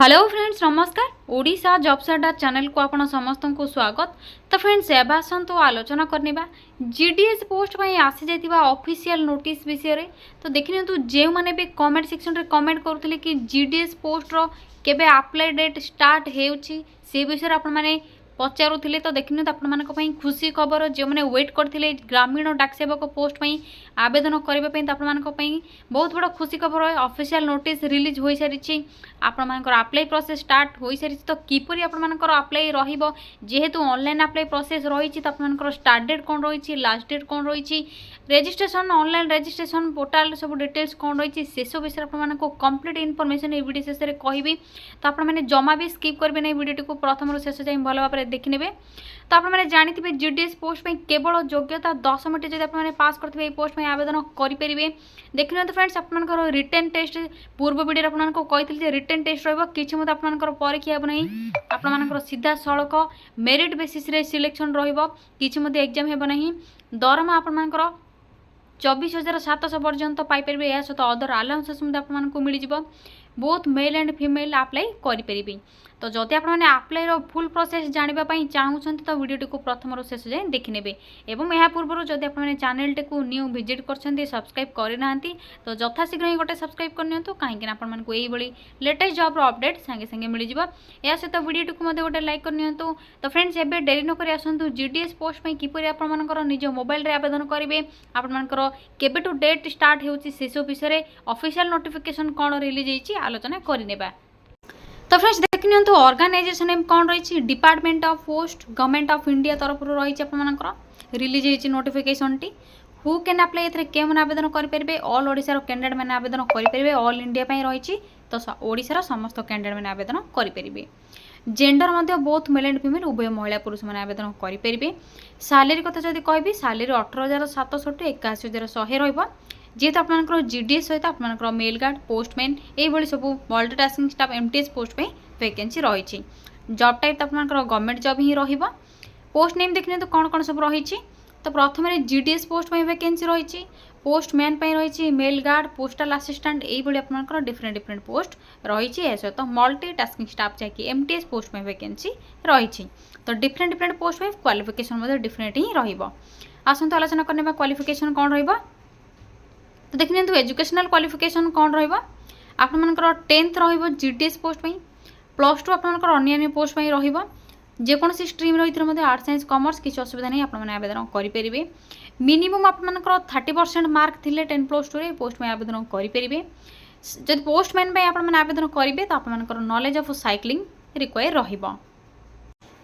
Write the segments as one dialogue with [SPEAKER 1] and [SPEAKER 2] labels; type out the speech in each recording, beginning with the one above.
[SPEAKER 1] Hello friends नमस्कार Odisha jobs अड्डा channel को आपण समस्त को स्वागत। तो फ्रेंड्स एबा आसतु आलोचना करने जीडीएस पोस्ट पर आसी जाइतिबा ऑफिशियल नोटिस विषय रे। तो देखिनियंतु जो माने भी कमेंट सेक्शन रे कमेंट करथले कि जीडीएस पोस्ट रो केबे अप्लाई डेट स्टार्ट हेउची से विषय आपण माने पचारुले। तो देखिए तो आपण खुशी खबर जो मैंने वेट करते ग्रामीण डाक सेवक पोस्ट पर आवेदन करने तो आपण बहुत बड़ा खुशी खबर है। ऑफिशियल नोटिस रिलीज हो सारी आपर अप्लाई प्रोसेस स्टार्ट हो सारी। तो किपरि आपर अप्लाई जेहेतु ऑनलाइन अप्लाई प्रोसेस रही तो आपर स्टार्ट डेट कौन रही लास्ट डेट कौन रही रजिस्ट्रेशन ऑनलाइन रजिस्ट्रेशन पोर्टाल सब डिटेल्स कौन रही से सब विषय आपको कंप्लीट इनफॉरमेशन ये वीडियो शेष में कहबी। तो आपने जमा भी स्किप करेंगे नहीं वीडियो को प्रथम शेष जाए भल भाव देखने। तो आपने जानी जीडीएस पोस्ट में केवल योग्यता 10 मिनट जब आपने पास करते पोस्ट में आवेदन करेंगे। देखिए तो फ्रेंड्स आपर रिटन टेस्ट पूर्व वीडियो आपको कही रिटन टेस्ट रही आपर परीक्षा हे नहीं आपर सीधा सड़क मेरिट बेसिस रे सिलेक्शन रही एग्जाम हे नहीं। दरमा आपर 24,700 पर्यंत पाइपर यह सहित अदर अलाउंसेस आपको मिल जाए। Both male and female apply करेंगे। तो जदि आपने अप्लाई फुल प्रोसेस जानापी चाहूँगी तो वीडियो को प्रथम शेष जाए देखने। एवं यह पूर्व जदि आपने चैनल टी न्यू विजिट कर सब्सक्राइब करना तो यथाशीघ्र ही गोटे सब्सक्राइब करनी कहीं आपको यही लेटेस्ट जॉब अपडेट सांगे सांगे मिल जाए। या सहित वीडियो को गोटे लाइक करनी। तो फ्रेंड्स एवं डेरी नक आसतु जीडीएस पोस्ट में किपर आपर निज मोबाइल रे आवेदन करेंगे आपर केबेटू डेट स्टार्ट होची से सब विषय ऑफिशियल नोटिफिकेशन कौन रिलीज आलोचना करने। तो फ्रेंड्स देखिए तो ऑर्गेनाइजेशन नेम कौन रही department of post government of India तरफ रही आपर रिलीज होती नोटिफिकेशन टी। हु कैन अप्लाई ए के आवेदन करेंगे ऑल ओडिशा कैंडिडेट मैंने आवेदन करेंगे ऑल इंडिया रही। तो ओडिशार समस्त कैंडिडेट मैंने आवेदन करेंगे। Gender Madhya both male and female उभय महिला पुरुष मैंने आवेदन करेंगे। सालेरी कथा जब कहि सालेरी 18,700 टू 81,100 रही। जेहेतु आपर जीडीएस सहित आपर मेल गार्ड पोस्टमैन ये सब मल्टीटास्किंग स्टाफ एमटीएस पोस्ट पे वैकेंसी रही। जॉब टाइप आपर गवर्नमेंट जॉब ही रही। पोस्ट नेम देखने तो कौन कौन सब रही। तो प्रथम जीडीएस पोस्ट में वैकेंसी रही पोस्टमैन रही मेल गार्ड पोस्टल असिस्टेंट ये आपर डिफरेंट डिफरेंट पोस्ट रही। सहित मल्टीटास्किंग स्टाफ जैकि एमटीएस पोस्ट में वैकेंसी रही। तो डिफरेंट डिफरेंट पोस्ट में क्वालिफिकेशन डिफरेंट ही रसतु आलोचना करने क्वालिफिकेशन कौन रही। तो देखिए तो एजुकेशनल क्वालिफिकेशन कौन रही आपर 10th रही जीडीएस पोस्ट में +2 आपर अन्य पोस्ट में रही जेकोसी स्ट्रीम रही आर्ट्स साइंस कॉमर्स किसी असुविधा नहीं आपने आवेदन करेंगे। मिनिमम आपर 30% मार्क थे 10+2 पोस्ट में आवेदन करेंगे। जब पोस्टमैन आपने आवेदन करेंगे तो आपर नॉलेज ऑफ साइक्लिंग रिक्वायर रही।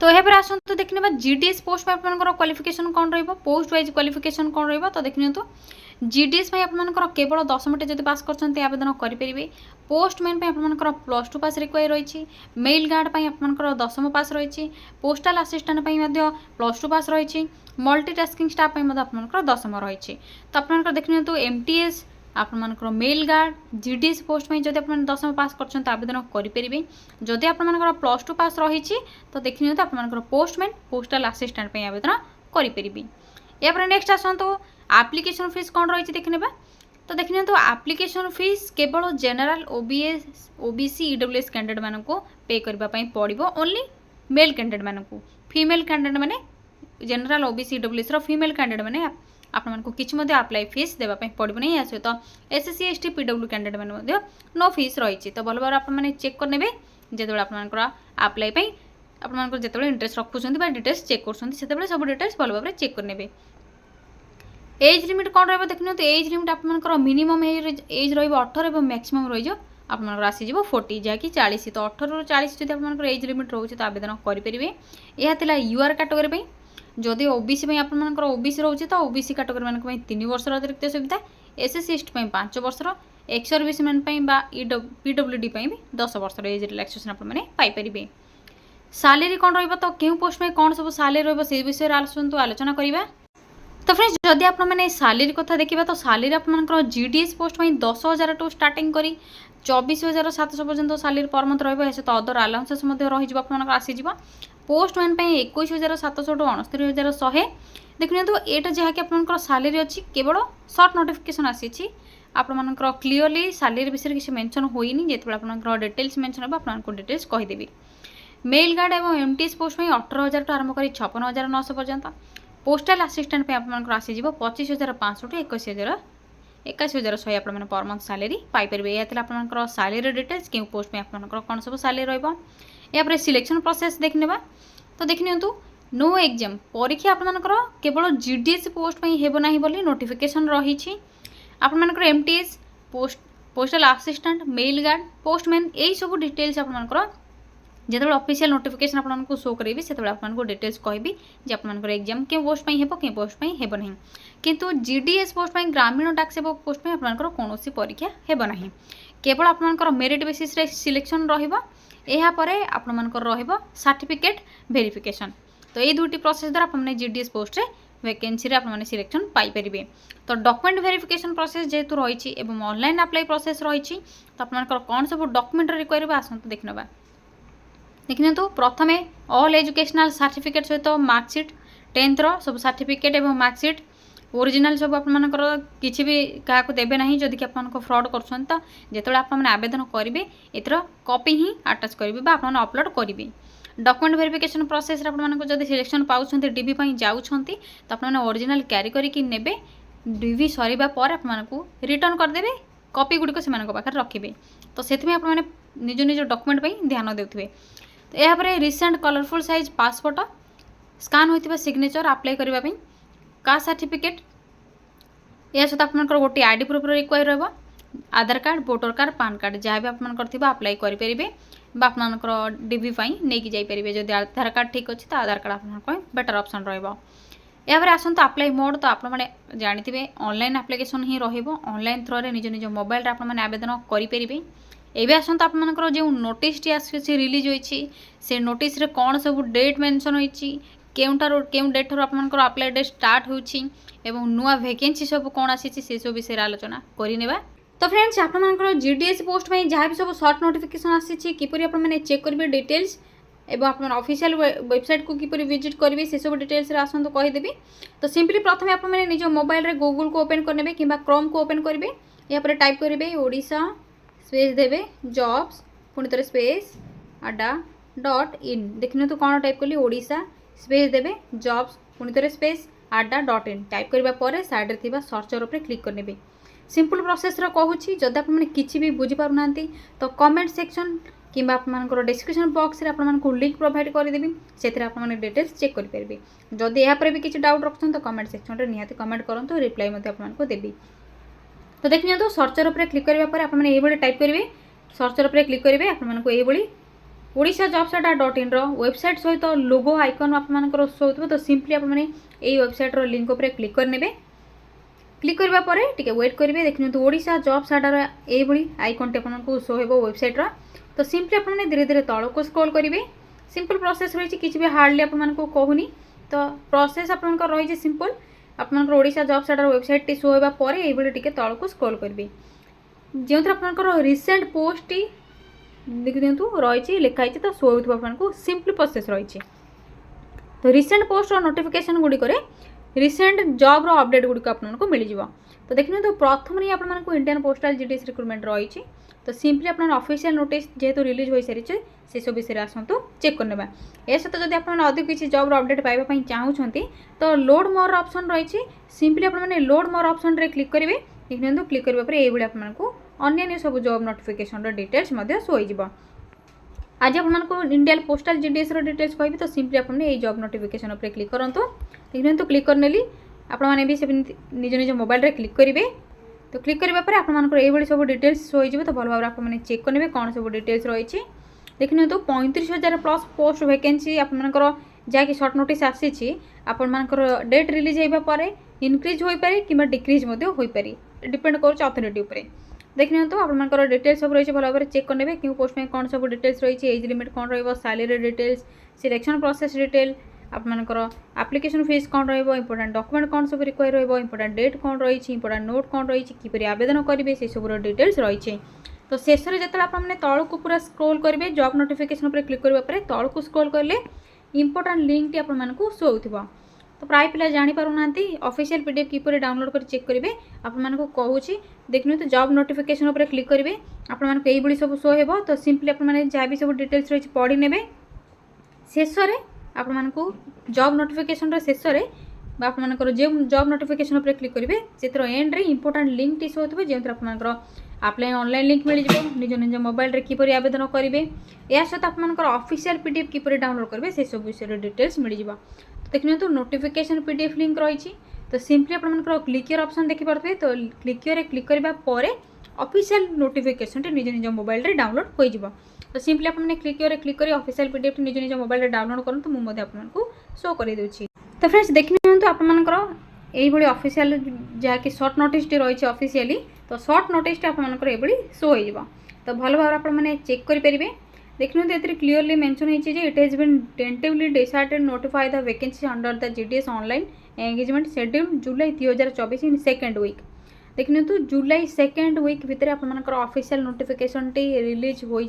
[SPEAKER 1] तो यहाँ पर आसतु देखने जीडीएस पोस्ट में आपर क्वालिफिकेशन कौन रही पोस्ट वाइज क्वालिफिकेशन कौन रही। तो देखिए तो जीडीएस आपर केवल 10 मिनट जब पास कर आवेदन करेंगे। पोस्टमैन आपर +2 पास रिक्वायर रही। मेल गार्ड आपर 10th पास रही। पोस्टल असिस्टेंट +2 पास रही। मल्टीटास्किंग स्टाफ आपर 10th रही। तो आप देखिए तो एमटीएस आपर मेल गार्ड जीडीएस पोस्ट में जब आप 10th पास कर आवेदन करेंगे। जदि आपर +2 पास रही तो देखिए तो आपर पोस्टमैन पोस्टल असिस्टेंट आवेदन करेंगे। या नेक्स्ट आसतु एप्लिकेशन फीस कौन रही देखने। तो देखिए तो एप्लिकेशन फीस केवल जनरल ओबीसी ईडब्ल्यूएस कैंडिडेट मान को पे करने पड़ो ओनली मेल कैंडिडेट मान को। फीमेल कैंडिडेट मैंने जनरल ओबीसी ईडब्ल्यूएस रीमेल कैंडिडेट मैंने आपको किसी अप्लाई फीस देवाई पड़ो नहीं। सहित एसएससी एसटी पीडब्ल्यू कैंडिडेट मैंने नो फीस रही। तो भल भाव आपने चेक करने जो आप अप्लाई आपको जो इंटरेस्ट रखुच्च डिटेल्स चेक कर सब डिटेल्स भल भाव चेक करने। एज लिमिट कौन रही देखिए तो एज लिमिट आपर मिनिमम एज रही 18 और मैक्सिमम रही आपर आसीज 40 जहाँकि 40। तो 18 ରୁ 40 जब आप एज लिमिट रोचे तो आवेदन करेंगे। यह यूआर कैटेगरी जदि ओबीसी आपर ओबीसी रोचे तो ओबीसी कैटेगरी मान 3 वर्ष अतिरिक्त सुविधा एसएससी एसटी 5 वर्ष एक्स सर्विस मैन पीडब्ल्यूडी भी 10 वर्ष एज रिलैक्सेशन आपरे। सालेरी कौन रही तो क्यों पोस्ट में कौन सब सालेरी रही विषय आलोचना करवा। तो फ्रेंड्स जदि आपने सालेरी कथा देखा तो सालेरी आपर जीडीएस पोस्ट में 10,000 टू स्टार्टिंग करी 24,700 पर्यंत सालेरी पर मंथ रही। सहित अदर अलाउंसेस रही आसीज। पोस्टमैन 21,700 टू 69,100 देखिए तो यहाँ जहाँकि आप सालेरी अच्छी केवल सर्ट नोटिफिकेशन आसी आपमनकर क्लीयरली सैलरी विषय किसी मेंशन होइनी जेते आपमनकर डिटेल्स मेंशन हो आपमनको डिटेल्स कहि देबी। मेल गार्ड एवं एमटीएस पोस्ट में 18,000 टू आरंभ करी 56,900 पर्यंत। पोस्टल आसिस्टेंट पे आपमनकर आसी जिवो 25,500 टू 81,100 आपने पर मंथ सैलरी पाइपर। यह आपमनकर सैलरी डिटेल्स क्यों पोस्ट में आपमनकर कौन सब सैलरी रहिबो। या सिलेक्शन प्रोसेस देखनेबा तो देखनियंतु नो एग्जाम परीक्षा आपमनकर केवल जीडीएस पोस्ट में हेबो नाही बोली नोटिफिकेशन रही। आपमनकर MTS postal assistant mail guard postman यही सब डिटेल्स आपमनकर जेते ऑफिशियल नोटिफिकेशन आपको शो करेबी से आपको डिटेल्स कहबी जे आपमनकर एग्जाम के पोस्ट में हेबो के पोस्ट में हेबो नहीं। किंतु जीडीएस पोस्ट में ग्रामीण डाक सेवक पोस्ट में आपमनकर कोनोसी परीक्षा हेबो नहीं। केवल आपमनकर मेरिट बेसिस रे सिलेक्शन रहिबो। एहा परे आपमनकर रहिबो सर्टिफिकेट वेरिफिकेशन। तो ये दुटी प्रोसेस द्वारा आपने जीडीएस पोस्ट रे वैकेंसी रे आपने सिलेक्शन पाई परिबे। तो डॉक्यूमेंट वेरिफिकेशन प्रोसेस जेतु रही एवं ऑनलाइन अप्लाई प्रोसेस रही तो आपमनकर कोन सब डॉक्यूमेंट रिक्वायर आसंतु देखनबा। देखने तो प्रथम ऑल एजुकेशनल सर्टिफिकेट सहित मार्कशीट 10th सब सर्टिफिकेट एवं मार्कशीट ओरिजिनल सब आपमनकर किछि भी क्या देबे नहीं जदि आपमनको फ्रॉड करछन तो जेतबे आपमने आवेदन करिवे एतर कॉपी ही अटैच करिवे बा आपमने अपलोड करिवे। डॉक्यूमेंट वेरिफिकेशन प्रोसेस रे आपमनको जदि सिलेक्शन पाउछन्ते डीबी पई जाउछन्ती तो आपमने ओरिजिनल कैरी करिकि नेबे। डीबी सरीबा पर आपमनको रिटर्न कर देबे कॉपी गुडी को सेमानक पाखर रखिबे। तो सेथमे आपमने निज निज डॉक्यूमेंट पई ध्यान देउथिबे। तो यहाँ पर recent colourful size passport scan होता सिग्नेचर अप्लाई करने कास्ट सर्टिफिकेट या सहित आपंकर गोटे आईडी प्रूफ रिक्वायर रहा Aadhaar card voter card PAN card जहाँ भी आपंकर अप्लाई करेंगे आपंकर डीबी नहीं जापर जब आधार कार्ड ठीक अच्छे तो आधार कार्ड आप बेटर ऑप्शन रहा। यहाँ आसतु अप्लाई मोड तो आपने जानते ऑनलाइन एप्लिकेशन ही ऑनलाइन थ्रो निज निज मोबाइल आपने आवेदन करेंगे। एबे आसत आपमनकर जो नोटिस टी आसी रिलीज होईची से नोटिस रे कौन सब डेट मेंशन होईची केउं डेट रो आपमनकर अप्लाई डेट स्टार्ट होईची एवं नुआ वैकेंसी सब कौन आसीची से सब विषय आलोचना करिनेबा। तो फ्रेंड्स आपमनकर जीडीएस पोस्ट में जहाँ भी सब शॉर्ट नोटिफिकेशन आसीची किपरि आप माने चेक करिवे डिटेल्स एवं आप ऑफिशियल वेबसाइट को किपरि विजिट करिवे से सब डिटेल्स रे आसंतो कहि देबी। तो सिंपली प्रथमे आप माने निज मोबाइल रे गूगल को ओपन करनेबे किबा क्रोम को ओपन करिवे। या पर टाइप करिवे ओडिशा स्पेस देवे जॉब्स पुणी थे स्पेस adda.in देखने तो कौन टाइप कली ओडिशा स्पेस देवे जॉब्स पुणी थे स्पेस adda.in टाइप करबा परे साइड रे थिबा सर्चर ऊपर क्लिक करनेबे। सिंपल प्रोसेस रो कहूची जदि आप माने किछि भी बुझी पारु नांती तो कमेंट सेक्शन किंबा आप मानकर डिस्क्रिप्शन बॉक्स रे आप मानकर लिंक प्रोवाइड कर देबी सेतिर आप माने डिटेल्स चेक कर परबे। जदि या पर भी किछि डाउट रखछन तो कमेंट सेक्शन रे निहाती कमेंट करंतो रिप्लाई मध्ये आप मानकर देबी। तो देखिए तो सर्चर उपर क्लिक करबा पर आपने यही टाइप करेंगे सर्चर उपर क्लिक करेंगे आपको यही ओडिशा जॉब्स adda.in वेबसाइट सहित लोगो आइकन आपंकर शो हो। तो सिंपली आपने यही वेबसाइट लिंक उपर क्लिक करने क्लिक करबा पर टिके वेट करेंगे। देखिए तो ओडिशा जॉब्स adda यही आइकन टी आपको शो हो वेबसाइट। तो सिंपली आपने धीरे धीरे तल को स्क्रॉल करेंगे। सिंपल प्रोसेस रही किसी भी हार्डली आपको कहूनी। तो प्रोसेस आपंकर रही सिंपल आपंकर Odisha jobs adda website T show होगा पर यही टिके तल को स्क्रॉल करेंगे जो आपंकर रिसेंट पोस्ट टी देखि दिंतु रही लिखाई तो शो हो आपको सिंपल प्रोसेस रही। तो रिसेंट पोस्ट और नोटिफिकेशन गुड़िक रिसेंट जॉब रो अपडेट गुड़िक आपको मिल जाव। तो देखिए तो प्रथम ही आपको इंडियन पोस्टल जीडीएस रिक्रुटमेंट रही। तो सिंपली आप ऑफिशियल नोटिस जेहेतु रिलीज हो सारी से सब विषय आसतु चेक करने। ए सहित जब आप अधिक किसी जॉब अपडेट पाइबा चाहूँगी तो लोड मोर ऑप्शन रही सिंपली आपने लोड मोर ऑप्शन रे क्लिक करेंगे। देखिए क्लिक करने पर यही आपको अन्य सब जॉब नोटिफिकेशन डिटेल्स शो हो। आज आपको इंडियन पोस्टल जीडीएस डिटेल्स कहि तो सिंपली आपने ये जॉब नोटिफिकेशन उपर क्लिक करूँ। देखिए तो क्लिक करनेली आपने भी निज निज मोबाइल रे क्लिक करेंगे। तो क्लिक करने पर आपको ये सब डिटेल्स शो हो। तो भल भाव आपने चेक करेंगे कौन सब डिटेल्स रही। देखिए तो 35,000 प्लस पोस्ट वैकेंसी आपंकर जहाँकि सर्ट नोटिस आसी आपंकर डेट रिलीज होगा इनक्रीज हो पारे कि डिक्रीज हो पारे डिपेंड कर अथॉरिटी उपर। देखिए तो आपंकर डिटेल्स सब रही भल भाव चेक करने क्यों पोस्ट में कौन सब डिटेल्स रही एज लिमिट कौन रैलरी डिटेल्स सिलेक्शन प्रोसेस डिटेल आपंकर एप्लिकेशन फीस कौन इंपोर्टेंट डॉक्यूमेंट कौन सब रिक्वायर इंपोर्टेंट डेट कौन रही इंपोर्टेंट नोट कौन रही किपरि आवेदन करेंगे से सब डिटेल्स रही। तो शेष में जो आपने तल को पूरा स्क्रॉल करेंगे जॉब नोटिफिकेशन पर क्लिक करने तल को स्क्रॉल करें इंपोर्टेंट लिंक टी आपको शो हो। तो प्राय पिला जापर ना ऑफिशियल पीडीएफ किपर डाउनलोड कर चेक करेंगे आपको कहूँ देखिए तो जॉब नोटिफिकेशन उपर क्लिक करेंगे आपको सब शो हो तो सिंपली आपने जहाँ भी सब डिटेल्स रही पढ़ी ने शेष में आपको जॉब नोटिफिकेशन शेष में आपर जो जॉब नोटिफिकेशन उपर क्लिक करेंगे से एंड रे इंपोर्टेंट लिंक टी शो जो आपर अप्लाई ऑनलाइन लिंक मिल जाए निज निज मोबाइल रे किपर आवेदन करेंगे या सहित आपर ऑफिशियल पीडीएफ किपर डाउनलोड करेंगे से सब विषय डिटेल्स मिल जाए तो देखिए तो नोटिफिकेशन पीडीएफ लिंक रही तो सिंपली आपर क्लिक हियर ऑप्शन देखिपे तो क्लिक हियर क्लिक करने पर ऑफिशियल नोटिफिकेशन निज निज मोबाइल रे डाउनलोड हो जाए तो सिंपली आपने क्लिक हियर क्लिक कर ऑफिशियल पीडीएफ निज निज मोबाइल रे डाउनलोड करूँ मुझे आपको शो कर दूसरी तो फ्रेंड्स देखिए तो आपर यही ऑफिशियल जहाँकि सर्ट नोटिस रही ऑफिशियली तो सर्ट नोटिस आपर ये शो हो तो भल भाव आपने चेक करेंगे देखिए तो ये क्लीयरली मेंशन होती है it has been tentatively decided notify the vacancy under the GDS online engagement schedule July 2024 in second week देखिए तो जुलाई सेकेंड वीक भितर आपर ऑफिशियल नोटिफिकेशन टी रिलीज हो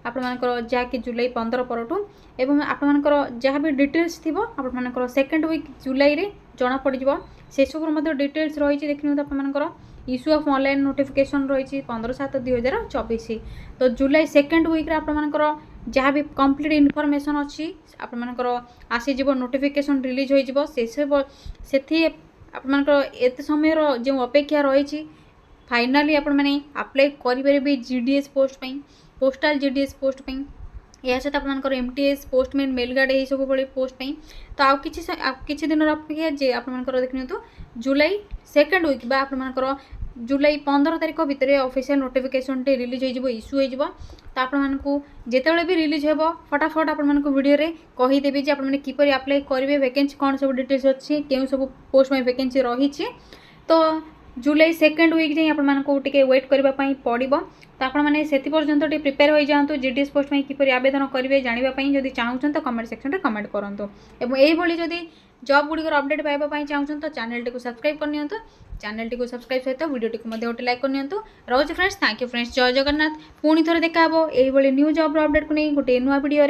[SPEAKER 1] आपर जहाँकि जुलाई 15 परठू एवं आपर जहाँ भी डिटेल्स थी आपर सेकेंड वीक जुलाई रे जना पड़ से सब डिटेल्स रही देखिए तो आपर इश्यू ऑफ ऑनलाइन नोटिफिकेशन रही 15/7/2024 तो जुलाई सेकेंड वीक आपर जहाँ भी कंप्लीट इनफॉरमेशन अच्छी आपर आसीज नोटिफिकेशन रिलीज हो से एत समय जो अपेक्षा रही फाइनाली आपने अप्लाई करेंगे GDS post postal GDS post या सहित आपर एमटीएस पोस्टमैन मेलगार्ड यही सब भाई पोस्ट तो आउ किसी दिन अपेक्षा जे आपर देखिए तो जुलाई सेकेंड वीक बा आपर जुलाई 15 तारीख भितर ऑफिशियल नोटिफिकेशन टे रिलीज हो इश्यू हो तो आपको जिते भी रिलीज हो फटाफट आपको वीडियो रे कहीदेवी जे आपने किपर अप्लाई करेंगे वैकेंसी कौन सब डिटेल्स अच्छी क्यों सब पोस्ट में वैकेंसी रही तो जुलाई सेकेंड वीक जाए आपको टे वेट करने पड़ो तो आपने से पर्यंत प्रिपेयर हो जातु जीडीएस पोस्ट में किपर आवेदन करेंगे जानापी जब चाहूँ तो कमेंट सेक्शन में कमेंट करूँ और यही जदि जॉब गुड़िकर अपडेट पाइबापी चाहूँ तो चैनल टी सब्सक्राइब करनी चैनल टी सब्सक्राइब सहित वीडियो टी गोटे लाइक करनी रोज फ्रेंड्स थैंक यू फ्रेंड्स जय जगन्नाथ पुणी थोड़े देखा यही न्यू जॉब अपडेट को नहीं गोटे नुआ वीडियो।